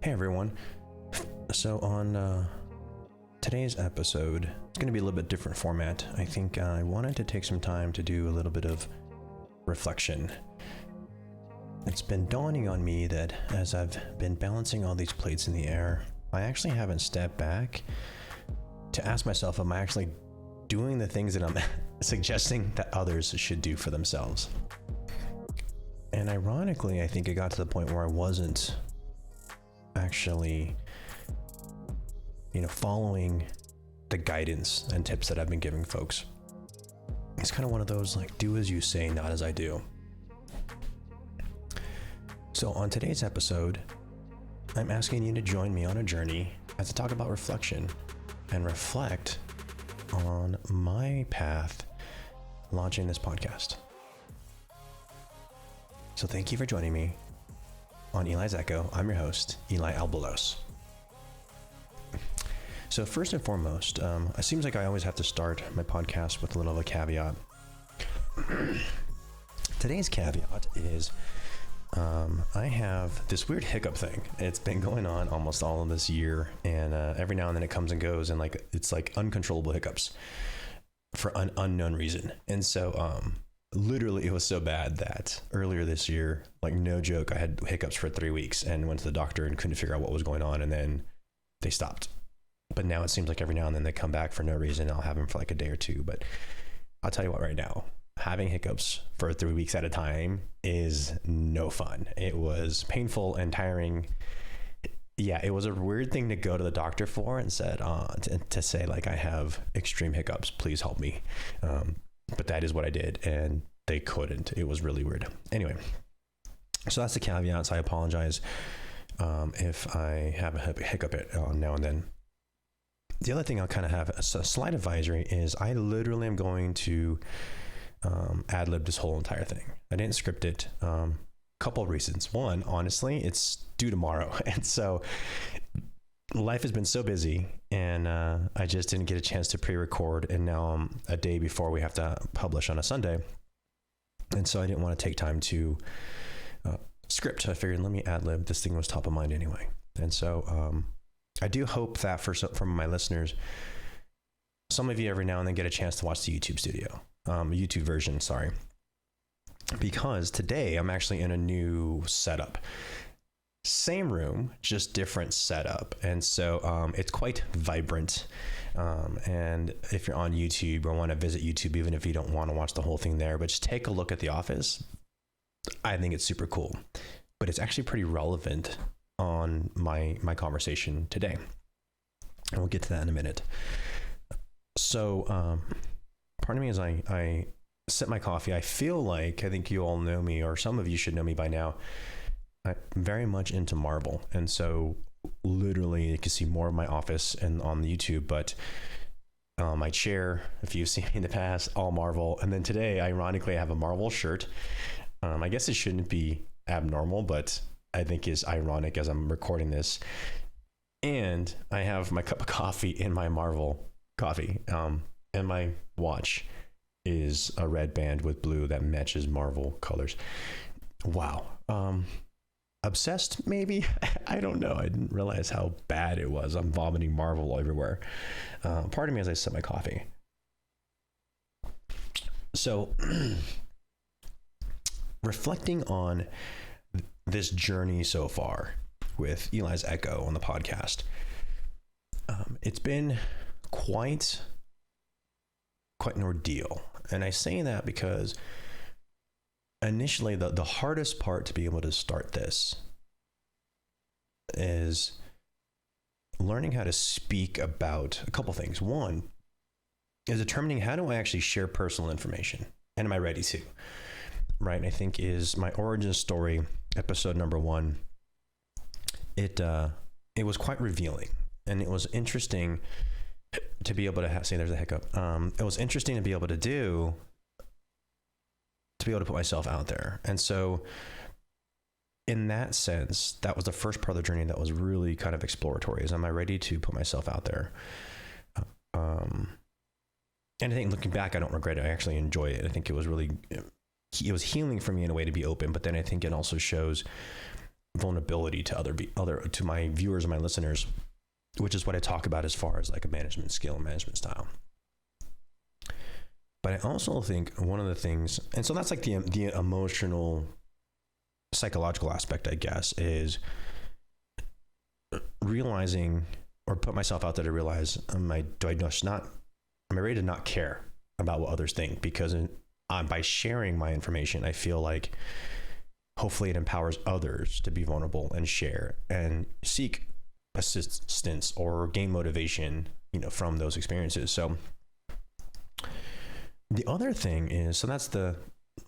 Hey everyone. So on today's episode, it's going to be a little bit different format. I think I wanted to take some time to do a little bit of reflection. It's been dawning on me that as I've been balancing all these plates in the air, I actually haven't stepped back to ask myself, am I actually doing the things that I'm suggesting that others should do for themselves? And ironically, I think it got to the point where I wasn't actually, following the guidance and tips that I've been giving folks. It's kind of one of those like, do as you say, not as I do. So on today's episode, I'm asking you to join me on a journey as I talk about reflection and reflect on my path launching this podcast. So thank you for joining me on Eli's Echo. I'm your host, Eli Albolos. So first and foremost, it seems like I always have to start my podcast with a little of a caveat. Today's caveat is I have this weird hiccup thing. It's been going on almost all of this year, and every now and then it comes and goes, and it's like uncontrollable hiccups for an unknown reason. And so literally it was so bad that earlier this year, like no joke, I had hiccups for 3 weeks and went to the doctor and couldn't figure out what was going on, and then they stopped. But now it seems like every now and then they come back for no reason. I'll have them for like a day or two, but I'll tell you what, right now, having hiccups for 3 weeks at a time is no fun. It was painful and tiring. Yeah, it was a weird thing to go to the doctor for and said to say like, I have extreme hiccups, please help me. But that is what I did, and they couldn't. It was really weird. Anyway, so that's the caveat. So I apologize if I have a hiccup now and then. The other thing I'll kind of have a slight advisory is I literally am going to ad-lib this whole entire thing. I didn't script it. Couple of reasons. One, honestly, it's due tomorrow. And so life has been so busy, and I just didn't get a chance to pre-record. And now I'm a day before we have to publish on a Sunday. And so I didn't want to take time to script. I figured, let me ad-lib. This thing was top of mind anyway. And so I do hope that from my listeners, some of you every now and then get a chance to watch the YouTube version, sorry. Because today I'm actually in a new setup. Same room, just different setup. And so it's quite vibrant. And if you're on YouTube or want to visit YouTube, even if you don't want to watch the whole thing there, but just take a look at the office. I think it's super cool. But it's actually pretty relevant on my conversation today. And we'll get to that in a minute. So pardon me as I sip my coffee. I feel like, I think you all know me, or some of you should know me by now. I'm very much into marble. And so literally you can see more of my office and on the YouTube, but my chair, if you've seen me in the past, all marble. And then today, ironically, I have a marble shirt. I guess it shouldn't be abnormal, but I think is ironic as I'm recording this. And I have my cup of coffee in my marble coffee. And my watch is a red band with blue that matches Marvel colors. Wow. Obsessed, maybe? I don't know. I didn't realize how bad it was. I'm vomiting Marvel everywhere. Pardon me as I sip my coffee. So, reflecting on this journey so far with Eli's Echo on the podcast, it's been quite an ordeal. And I say that because initially the hardest part to be able to start this is learning how to speak about a couple things. One is determining, how do I actually share personal information, and am I ready to? Right, I think is my origin story, episode number 1. It was quite revealing, and it was interesting to be able to say there's a hiccup. It was interesting to be able to put myself out there. And so in that sense, that was the first part of the journey that was really kind of exploratory, is am I ready to put myself out there? And I think looking back, I don't regret it. I actually enjoy it. I think it was healing for me in a way to be open, but then I think it also shows vulnerability to to my viewers and my listeners, which is what I talk about as far as like a management skill and management style. But I also think one of the things, and so that's like the emotional, psychological aspect, I guess, is realizing, or put myself out there to realize, am I ready to not care about what others think? Because by sharing my information, I feel like hopefully it empowers others to be vulnerable and share and seek assistance or gain motivation, from those experiences. So the other thing is, so that's the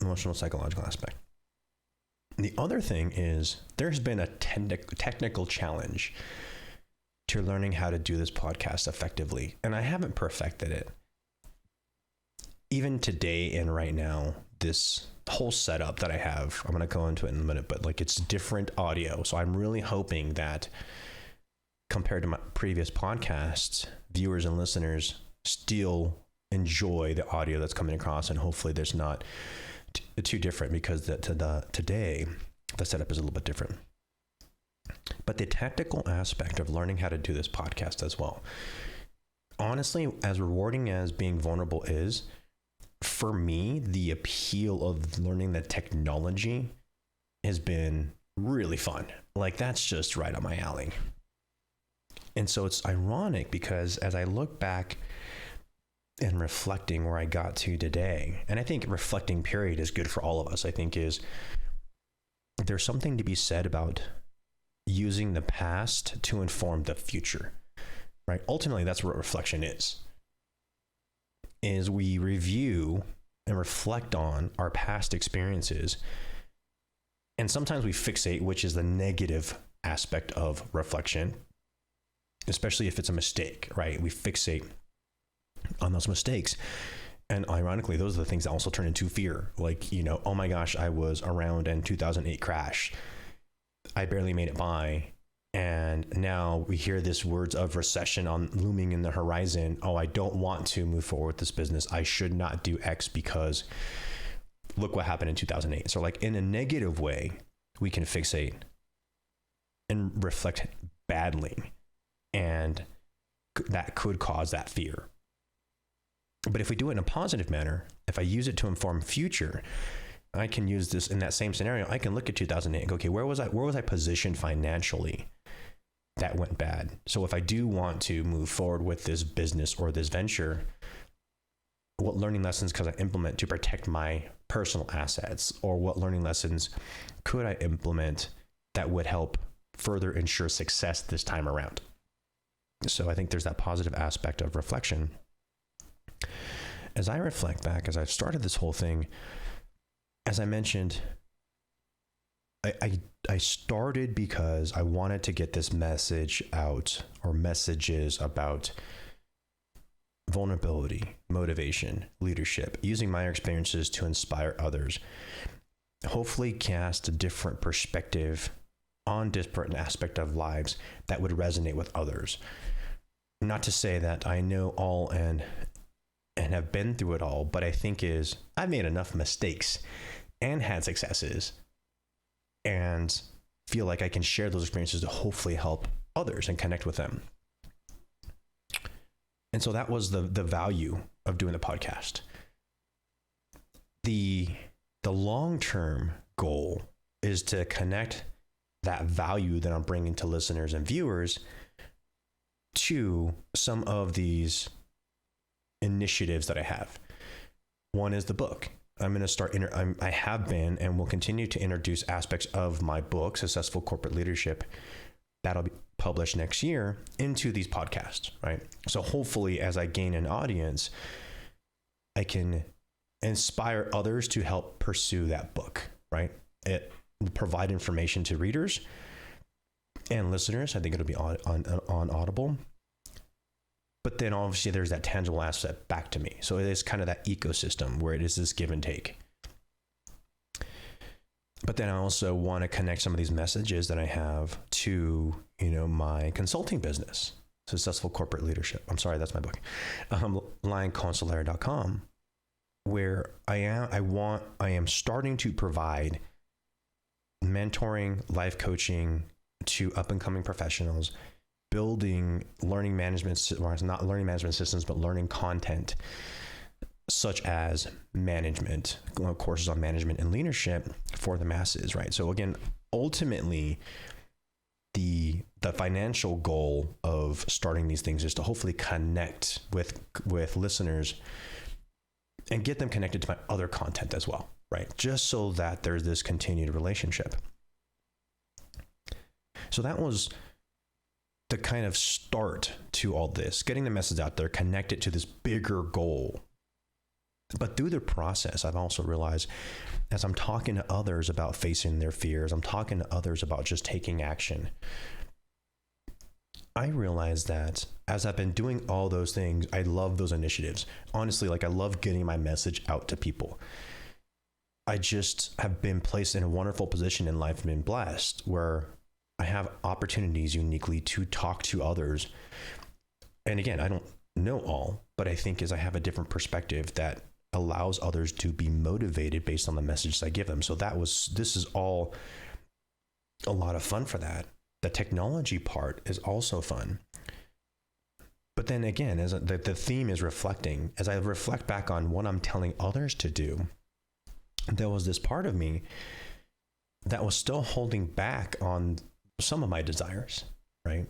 emotional, psychological aspect. The other thing is there's been a technical challenge to learning how to do this podcast effectively. And I haven't perfected it. Even today and right now, this whole setup that I have, I'm going to go into it in a minute, but like it's different audio. So I'm really hoping that compared to my previous podcasts, viewers and listeners still enjoy the audio that's coming across, and hopefully there's not too different, because today the setup is a little bit different. But the technical aspect of learning how to do this podcast as well, honestly, as rewarding as being vulnerable is, for me, the appeal of learning the technology has been really fun. Like that's just right up my alley. And so it's ironic because as I look back and reflecting where I got to today, and I think reflecting period is good for all of us, I think there's something to be said about using the past to inform the future, right? Ultimately, that's what reflection is we review and reflect on our past experiences. And sometimes we fixate, which is the negative aspect of reflection, especially if it's a mistake, right? We fixate on those mistakes. And ironically, those are the things that also turn into fear. Like, oh my gosh, I was around in 2008 crash. I barely made it by. And now we hear this words of recession looming in the horizon. Oh, I don't want to move forward with this business. I should not do X because look what happened in 2008. So like in a negative way, we can fixate and reflect badly. And that could cause that fear. But if we do it in a positive manner, if I use it to inform future, I can use this in that same scenario. I can look at 2008 and go, okay, where was I positioned financially that went bad? So if I do want to move forward with this business or this venture, what learning lessons could I implement to protect my personal assets? Or what learning lessons could I implement that would help further ensure success this time around? So I think there's that positive aspect of reflection. As I reflect back, as I've started this whole thing, as I mentioned, I started because I wanted to get this message out, or messages about vulnerability, motivation, leadership, using my experiences to inspire others, hopefully cast a different perspective on different aspect of lives that would resonate with others. Not to say that I know all and have been through it all, but I think I've made enough mistakes and had successes and feel like I can share those experiences to hopefully help others and connect with them. And so that was the value of doing the podcast. The long-term goal is to connect that value that I'm bringing to listeners and viewers to some of these initiatives that I have. One is the book. I'm going to start, I have been and will continue to introduce aspects of my book, Successful Corporate Leadership, that'll be published next year, into these podcasts, right? So hopefully as I gain an audience, I can inspire others to help pursue that book, right? It provide information to readers and listeners. I think it'll be on Audible. But then obviously there's that tangible asset back to me. So it is kind of that ecosystem where it is this give and take. But then I also want to connect some of these messages that I have to, my consulting business, Successful Corporate Leadership. I'm sorry, that's my book. LionConsulary.com, where I am starting to provide mentoring, life coaching to up and coming professionals, building learning management, or not learning management systems, but learning content such as management, courses on management and leadership for the masses, right? So again, ultimately, the financial goal of starting these things is to hopefully connect with listeners and get them connected to my other content as well, right? Just so that there's this continued relationship. So that was the kind of start to all this, getting the message out there, connect it to this bigger goal. But through the process, I've also realized as I'm talking to others about facing their fears, I'm talking to others about just taking action. I realized that as I've been doing all those things, I love those initiatives. Honestly, like I love getting my message out to people. I just have been placed in a wonderful position in life and been blessed where I have opportunities uniquely to talk to others. And again, I don't know all, but I think as I have a different perspective that allows others to be motivated based on the messages I give them. So this is all a lot of fun for that. The technology part is also fun. But then again, as the theme is reflecting, as I reflect back on what I'm telling others to do, there was this part of me that was still holding back on some of my desires, right?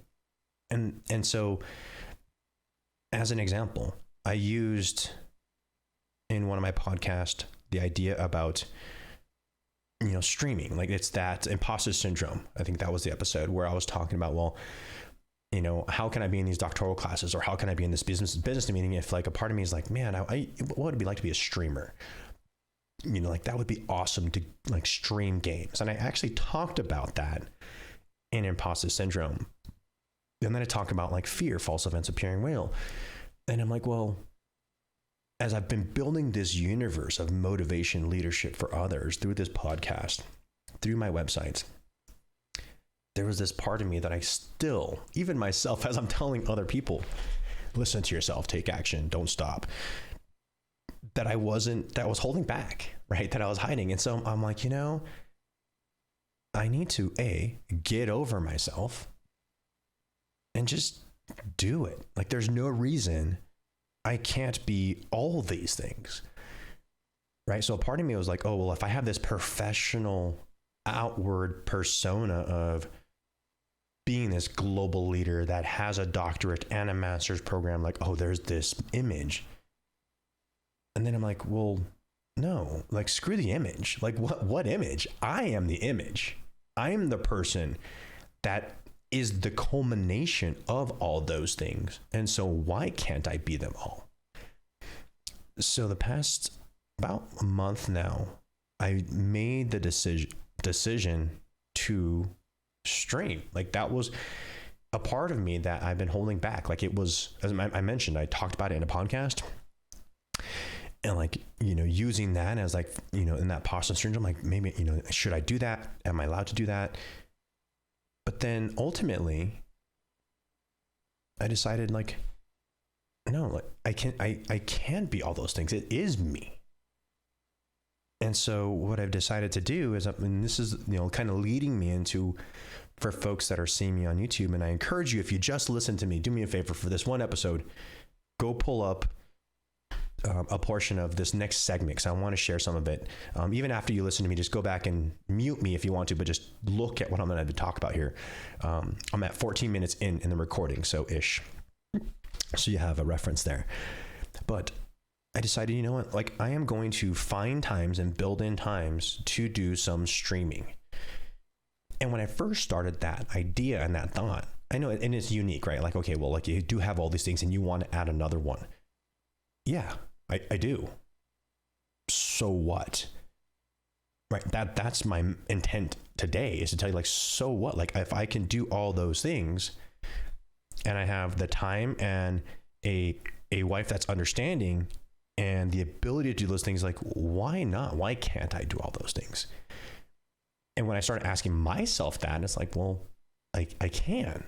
And so as an example, I used in one of my podcasts the idea about streaming. Like it's that imposter syndrome. I think that was the episode where I was talking about, well, how can I be in these doctoral classes, or how can I be in this business meeting if like a part of me is like, man, what would it be like to be a streamer? Like that would be awesome to like stream games. And I actually talked about that in imposter syndrome. And then I talked about like fear, false events appearing real. And I'm like, well, as I've been building this universe of motivation, leadership for others through this podcast, through my websites, there was this part of me that I still, even myself, as I'm telling other people, listen to yourself, take action, don't stop, that was holding back, right? That I was hiding. And so I'm like, I need to get over myself and just do it. Like there's no reason I can't be all these things, right? So a part of me was like, oh, well, if I have this professional outward persona of being this global leader that has a doctorate and a master's program, like, oh, there's this image. And then I'm like, well, no, like screw the image. Like what image? I am the image. I am the person that is the culmination of all those things. And so why can't I be them all? So the past about a month now, I made the decision to stream. Like that was a part of me that I've been holding back. Like it was, as I mentioned, I talked about it in a podcast. And like, using that as like, in that imposter syndrome, like maybe, should I do that? Am I allowed to do that? But then ultimately I decided like, no, like I can't be all those things. It is me. And so what I've decided to do is, and this is, kind of leading me into, for folks that are seeing me on YouTube, and I encourage you, if you just listen to me, do me a favor for this one episode, go pull up a portion of this next segment, because I want to share some of it. Even after you listen to me, just go back and mute me if you want to, but just look at what I'm going to talk about here. I'm at 14 minutes in the recording, so you have a reference there. But I decided, you know what, like I am going to find times and build in times to do some streaming. And when I first started that idea and that thought, I know, and it's unique, right? Like, okay, well, like you do have all these things and you want to add another one. Yeah, I do. So what? Right. That's my intent today, is to tell you, like, so what? Like, if I can do all those things and I have the time and a wife that's understanding and the ability to do those things, like, why not? Why can't I do all those things? And when I started asking myself that, it's like, well, I can.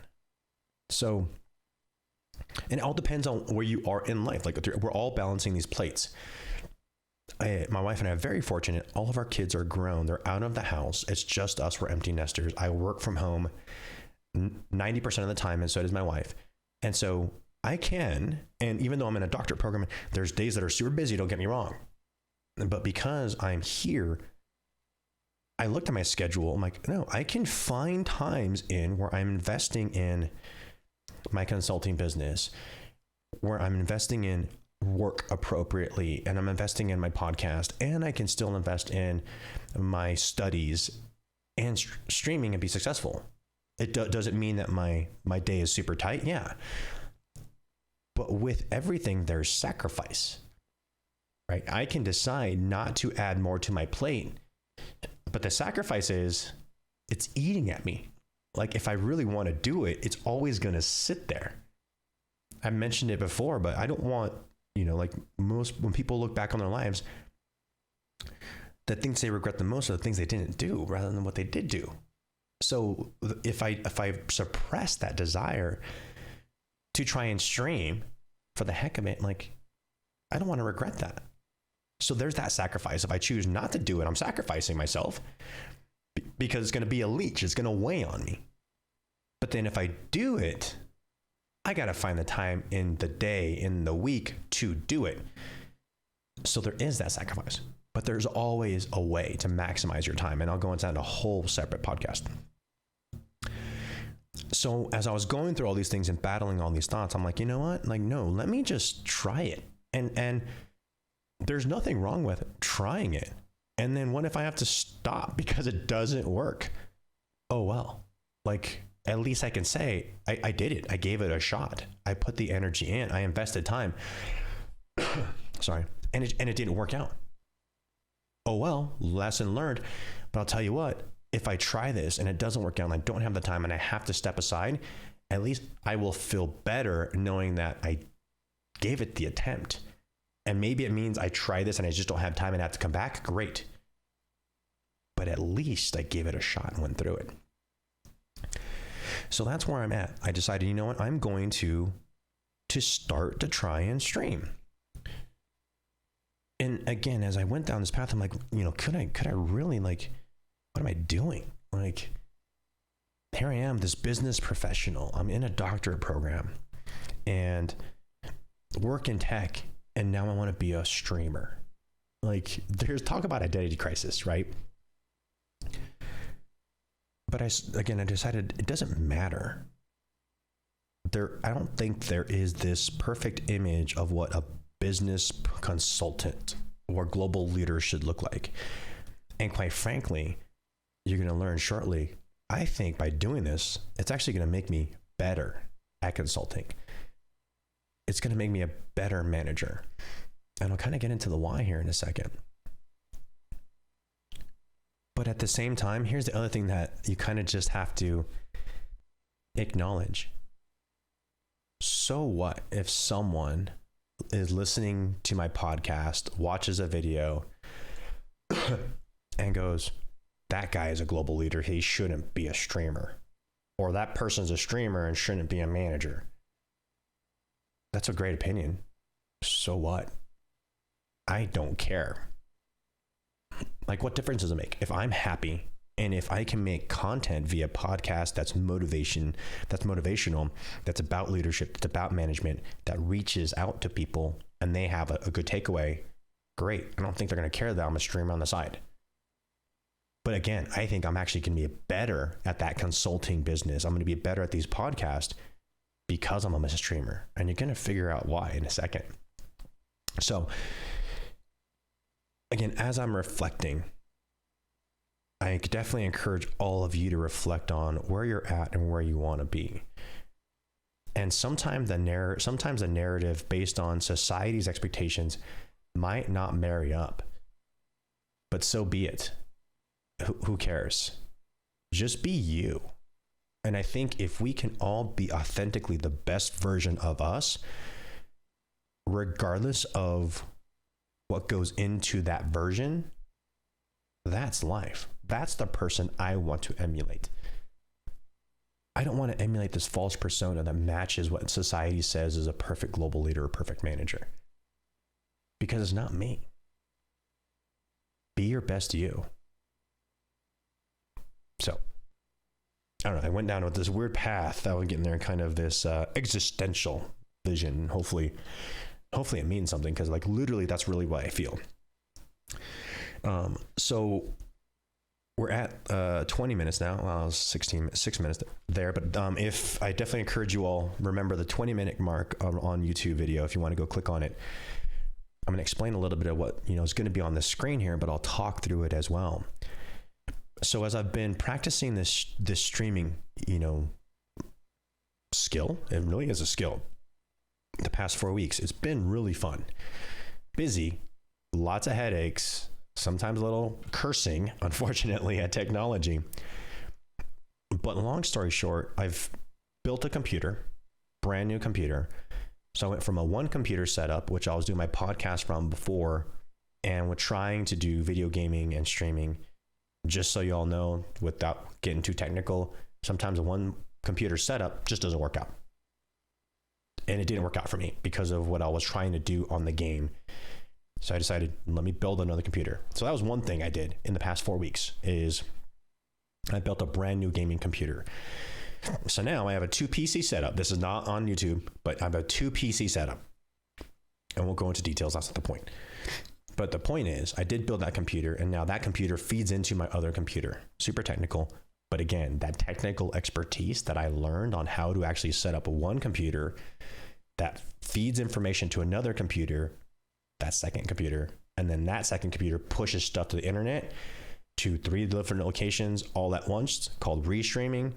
So, and it all depends on where you are in life. Like, we're all balancing these plates. My wife and I are very fortunate. All of our kids are grown. They're out of the house. It's just us. We're empty nesters. I work from home 90% of the time, and so does my wife. And so I can, and even though I'm in a doctorate program, there's days that are super busy, don't get me wrong. But because I'm here, I looked at my schedule. I'm like, no, I can find times in where I'm investing in my consulting business, where I'm investing in work appropriately, and I'm investing in my podcast, and I can still invest in my studies and streaming and be successful. Does it mean that my day is super tight? Yeah. But with everything, there's sacrifice, right? I can decide not to add more to my plate, but the sacrifice is it's eating at me. Like if I really want to do it, it's always going to sit there. I mentioned it before, but I don't want, like when people look back on their lives, the things they regret the most are the things they didn't do rather than what they did do. So if I suppress that desire to try and stream for the heck of it, like I don't want to regret that. So there's that sacrifice. If I choose not to do it, I'm sacrificing myself because it's going to be a leech. It's going to weigh on me. But then if I do it, I got to find the time in the day, in the week to do it. So there is that sacrifice, but there's always a way to maximize your time. And I'll go into that in a whole separate podcast. So as I was going through all these things and battling all these thoughts, I'm like, you know what? Like, no, let me just try it. And there's nothing wrong with trying it. And then what if I have to stop because it doesn't work? Oh, well, like at least I can say I did it. I gave it a shot. I put the energy in. I invested time. Sorry. And it didn't work out. Oh, well, lesson learned. But I'll tell you what, if I try this and it doesn't work out and I don't have the time and I have to step aside, at least I will feel better knowing that I gave it the attempt. And maybe it means I try this and I just don't have time and have to come back. Great. But at least I gave it a shot and went through it. So that's where I'm at. I decided, you know what? I'm going to start to try and stream. And again, as I went down this path, I'm like, could I really, like, what am I doing? Like, here I am, this business professional. I'm in a doctorate program and work in tech. And now I want to be a streamer. Like, there's talk about identity crisis, right? But I decided it doesn't matter. I don't think there is this perfect image of what a business consultant or global leader should look like. And quite frankly, you're going to learn shortly, I think by doing this, it's actually going to make me better at consulting. It's going to make me a better manager. And I'll kind of get into the why here in a second. But at the same time, here's the other thing that you kind of just have to acknowledge. So what if someone is listening to my podcast, watches a video, and goes, that guy is a global leader. He shouldn't be a streamer. Or that person's a streamer and shouldn't be a manager. That's a great opinion. So what? I don't care. Like, what difference does it make? If I'm happy and if I can make content via podcast that's motivational, that's about leadership, that's about management, that reaches out to people and they have a good takeaway, great. I don't think they're going to care that I'm a streamer on the side. But again, I think I'm actually going to be better at that consulting business. I'm going to be better at these podcasts because I'm a streamer. And you're going to figure out why in a second. So again, as I'm reflecting, I definitely encourage all of you to reflect on where you're at and where you want to be. And sometimes the narrative based on society's expectations might not marry up, but so be it. Who cares? Just be you. And I think if we can all be authentically the best version of us, regardless of what goes into that version, that's life. That's the person I want to emulate. I don't want to emulate this false persona that matches what society says is a perfect global leader or perfect manager, because it's not me. be your best you. So I don't know, I went down with this weird path that would get in there, kind of this existential vision. Hopefully it means something, because like literally that's really what I feel. So we're at 20 minutes now. Well, I was 6 minutes there, but if I definitely encourage you all, remember the 20-minute mark on YouTube video. If you want to go click on it, I'm going to explain a little bit of what is going to be on the screen here, but I'll talk through it as well. So as I've been practicing this streaming, skill, it really is a skill. The past 4 weeks, it's been really fun, busy, lots of headaches, sometimes a little cursing, unfortunately, at technology. But long story short, I've built a computer, brand new computer. So I went from a one computer setup, which I was doing my podcast from before, and we're trying to do video gaming and streaming. Just so you all know, without getting too technical, sometimes a one computer setup just doesn't work out. And it didn't work out for me because of what I was trying to do on the game. So I decided, let me build another computer. So that was one thing I did in the past 4 weeks, is I built a brand new gaming computer. So now I have a 2 PC setup. This is not on YouTube, but I have a 2 PC setup. And we'll go into details, that's not the point. But the point is, I did build that computer, and now that computer feeds into my other computer. Super technical. But again, that technical expertise that I learned on how to actually set up one computer that feeds information to another computer, that second computer, and then that second computer pushes stuff to the internet to 3 different locations all at once, called restreaming.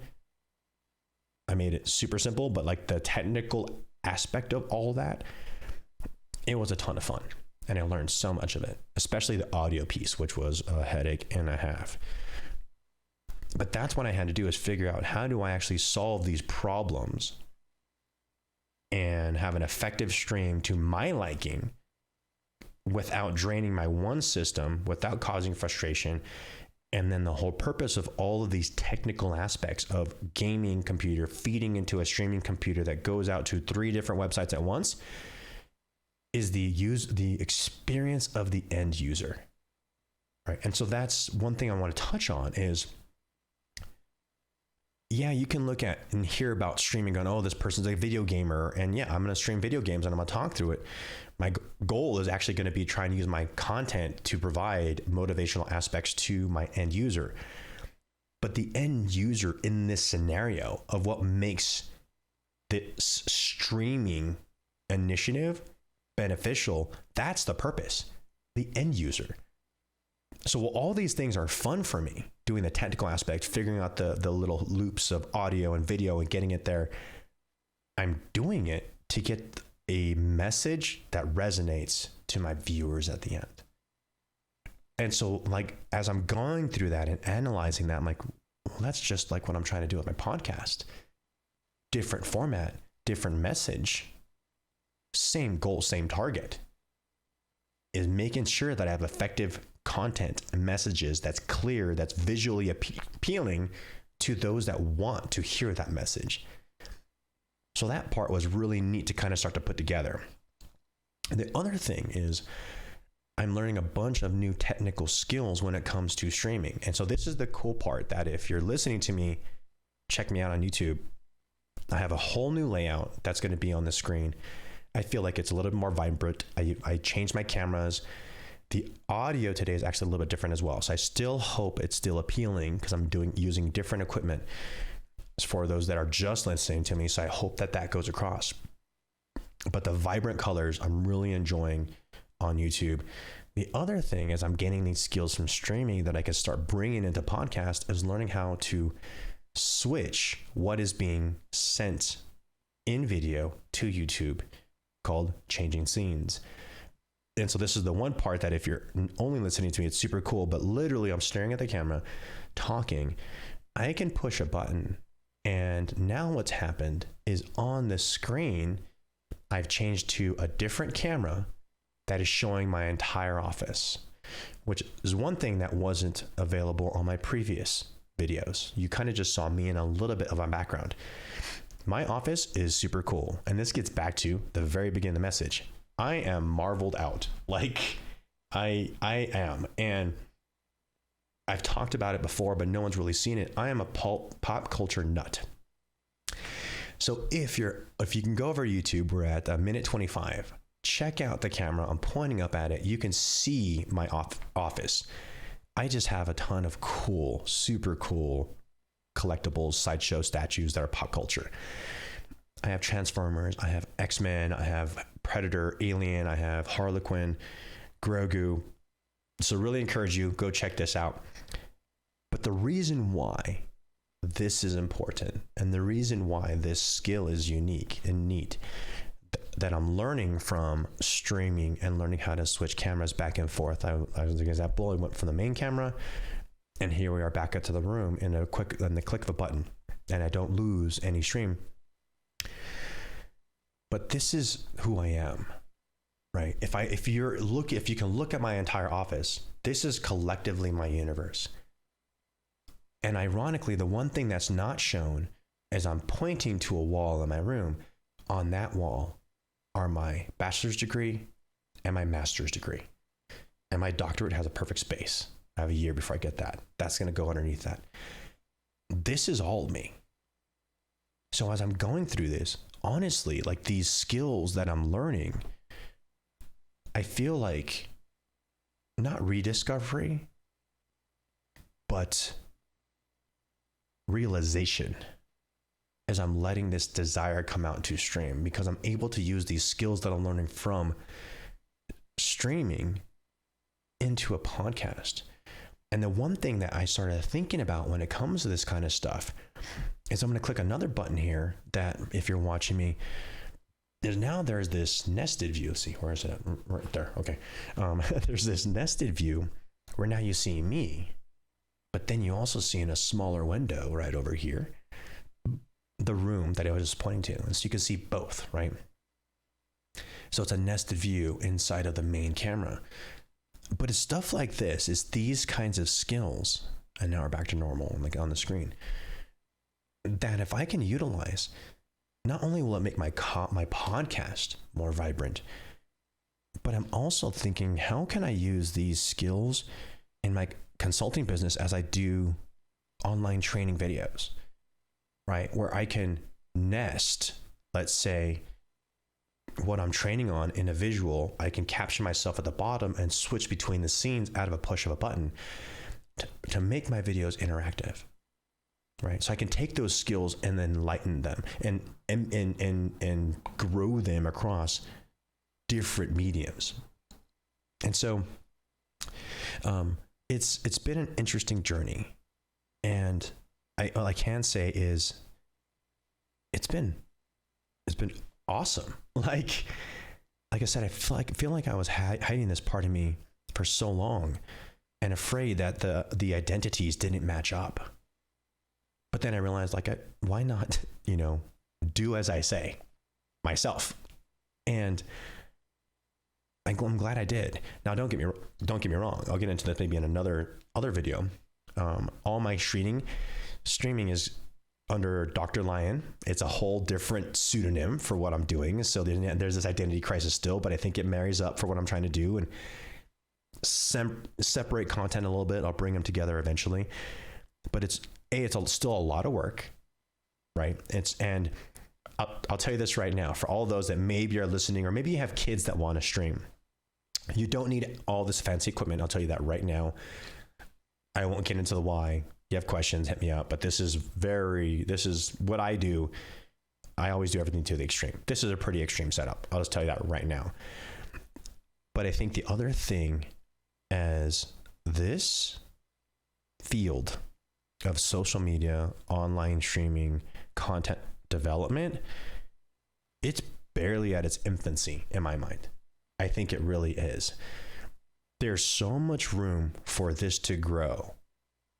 I made it super simple, but like the technical aspect of all that, it was a ton of fun. And I learned so much of it, especially the audio piece, which was a headache and a half. But that's what I had to do, is figure out, how do I actually solve these problems and have an effective stream to my liking without draining my one system, without causing frustration. And then the whole purpose of all of these technical aspects of gaming computer feeding into a streaming computer that goes out to 3 different websites at once is the experience of the end user, right? And so that's one thing I want to touch on is, yeah, you can look at and hear about streaming going, oh, this person's a video gamer, and yeah, I'm going to stream video games and I'm going to talk through it. My goal is actually going to be trying to use my content to provide motivational aspects to my end user. But the end user in this scenario of what makes this streaming initiative beneficial, that's the purpose, the end user. So while all these things are fun for me, doing the technical aspect, figuring out the little loops of audio and video and getting it there, I'm doing it to get a message that resonates to my viewers at the end. And so like, as I'm going through that and analyzing that, I'm like, well, that's just like what I'm trying to do with my podcast. Different format, different message, same goal, same target, is making sure that I have effective content and messages that's clear, that's visually appealing to those that want to hear that message. So that part was really neat to kind of start to put together. And the other thing is, I'm learning a bunch of new technical skills when it comes to streaming. And so this is the cool part, that if you're listening to me, check me out on YouTube. I have a whole new layout that's going to be on the screen. I feel like it's a little bit more vibrant. I changed my cameras. The audio today is actually a little bit different as well. So I still hope it's still appealing, because I'm using different equipment for those that are just listening to me. So I hope that goes across. But the vibrant colors, I'm really enjoying on YouTube. The other thing is, I'm gaining these skills from streaming that I can start bringing into podcast, is learning how to switch what is being sent in video to YouTube, called changing scenes. And so this is the one part that if you're only listening to me, it's super cool, but literally I'm staring at the camera, talking, I can push a button. And now what's happened is, on the screen, I've changed to a different camera that is showing my entire office, which is one thing that wasn't available on my previous videos. You kind of just saw me in a little bit of my background. My office is super cool. And this gets back to the very beginning of the message. I am marveled out. Like I am. And I've talked about it before, but no one's really seen it. I am a pop culture nut. So if you can go over YouTube, we're at a minute 25. Check out the camera. I'm pointing up at it. You can see my office. I just have a ton of cool, super cool collectibles, sideshow statues that are pop culture. I have Transformers, I have X-Men, I have Predator, Alien, I have Harlequin, Grogu. So really encourage you, go check this out. But the reason why this is important, and the reason why this skill is unique and neat, that I'm learning from streaming and learning how to switch cameras back and forth. I was an example. I went from the main camera, and here we are back up to the room in the click of a button, and I don't lose any stream. But this is who I am, right? If you can look at my entire office, this is collectively my universe. And ironically, the one thing that's not shown is I'm pointing to a wall in my room. On that wall are my bachelor's degree and my master's degree. And my doctorate has a perfect space. I have a year before I get that. That's going to go underneath that. This is all me. So as I'm going through this, honestly, like these skills that I'm learning, I feel like not rediscovery, but realization as I'm letting this desire come out into stream, because I'm able to use these skills that I'm learning from streaming into a podcast. And the one thing that I started thinking about when it comes to this kind of stuff is I'm going to click another button here that, if you're watching me, there's this nested view. See, where is it? Right there. Okay. There's this nested view where now you see me, but then you also see in a smaller window right over here, the room that I was just pointing to. And so you can see both, right? So it's a nested view inside of the main camera. But it's stuff like this, it's these kinds of skills, and now we're back to normal, like on the screen, that if I can utilize, not only will it make my podcast more vibrant, but I'm also thinking, how can I use these skills in my consulting business as I do online training videos, right? Where I can nest, let's say, what I'm training on in a visual. I can capture myself at the bottom and switch between the scenes out of a push of a button to make my videos interactive, right? So I can take those skills and then lighten them and grow them across different mediums. And so it's been an interesting journey, and all I can say is it's been awesome. Like I said, I feel like I was hiding this part of me for so long and afraid that the identities didn't match up. But then I realized, why not, do as I say myself? And I'm glad I did. Now, don't get me wrong. I'll get into that maybe in other video. All my streaming is under Dr. Lion. It's a whole different pseudonym for what I'm doing. So there's this identity crisis still, but I think it marries up for what I'm trying to do and separate content a little bit. I'll bring them together eventually. But it's still a lot of work, right? And I'll tell you this right now, for all those that maybe are listening, or maybe you have kids that want to stream, you don't need all this fancy equipment. I'll tell you that right now. I won't get into the why. You have questions, hit me up. But this is what I do. I always do everything to the extreme. This is a pretty extreme setup. I'll just tell you that right now. But I think the other thing, as this field of social media, online streaming, content development, it's barely at its infancy in my mind. I think it really is. There's so much room for this to grow.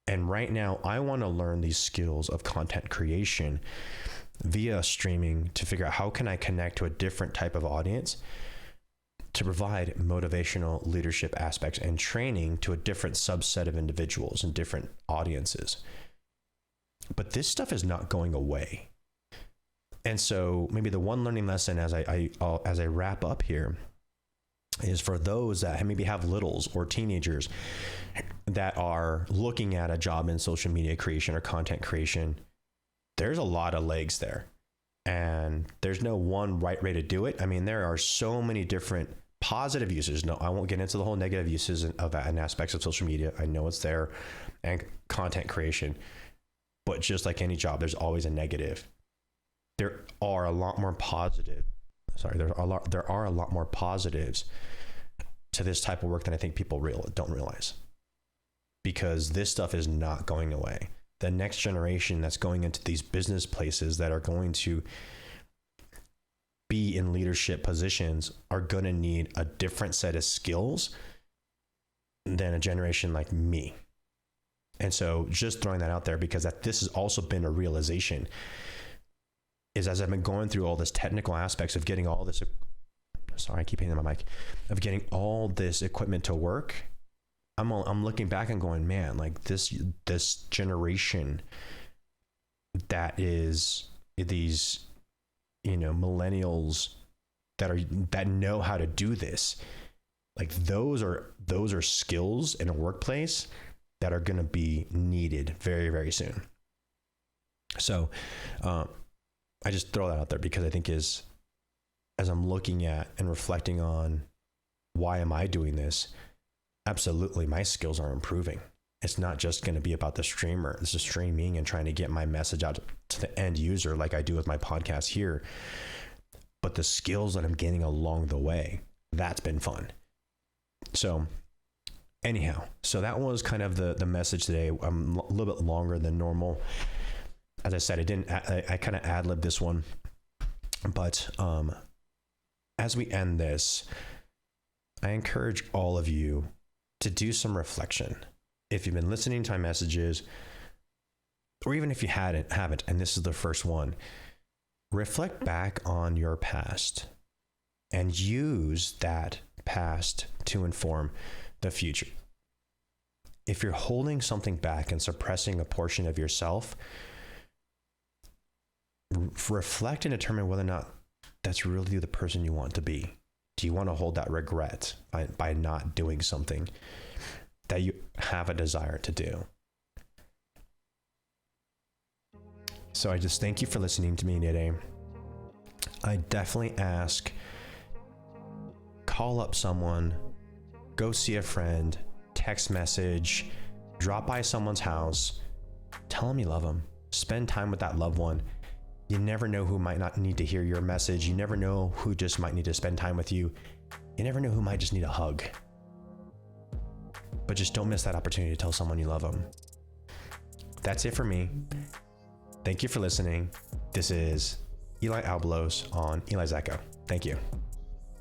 And right now, I want to learn these skills of content creation via streaming to figure out how can I connect to a different type of audience to provide motivational leadership aspects and training to a different subset of individuals and different audiences. But this stuff is not going away. And so maybe the one learning lesson as I wrap up here is for those that maybe have littles or teenagers that are looking at a job in social media creation or content creation, there's a lot of legs there. And there's no one right way to do it. I mean, there are so many different positive uses. No, I won't get into the whole negative uses of that and aspects of social media. I know it's there, and content creation. But just like any job, there's always a negative. There are a lot more positive. There are a lot more positives to this type of work than I think people don't realize. Because this stuff is not going away. The next generation that's going into these business places that are going to be in leadership positions are going to need a different set of skills than a generation like me. And so just throwing that out there, because this has also been a realization, is as I've been going through all this technical aspects of getting all this, sorry, I keep hitting my mic, of getting all this equipment to work, I'm looking back and going, man, like this generation that is these, millennials that know how to do this, like those are skills in a workplace that are going to be needed very, very soon. So I just throw that out there because I think as I'm looking at and reflecting on why am I doing this, absolutely my skills are improving. It's not just going to be about the streaming and trying to get my message out to the end user like I do with my podcast here, but the skills that I'm gaining along the way, that's been fun. So anyhow, so that was kind of the message today. I'm a little bit longer than normal. As I said, I kind of ad-libbed this one, but as we end this, I encourage all of you to do some reflection. If you've been listening to my messages, or even if you haven't, and this is the first one, reflect back on your past and use that past to inform the future. If you're holding something back and suppressing a portion of yourself, reflect and determine whether or not that's really the person you want to be. Do you want to hold that regret by not doing something that you have a desire to do? So I just thank you for listening to me today. I definitely ask, call up someone, go see a friend, text message, drop by someone's house, tell them you love them, spend time with that loved one. You never know who might not need to hear your message. You never know who just might need to spend time with you. You never know who might just need a hug. But just don't miss that opportunity to tell someone you love them. That's it for me. Thank you for listening. This is Eli Albalos on Eli's Echo. Thank you.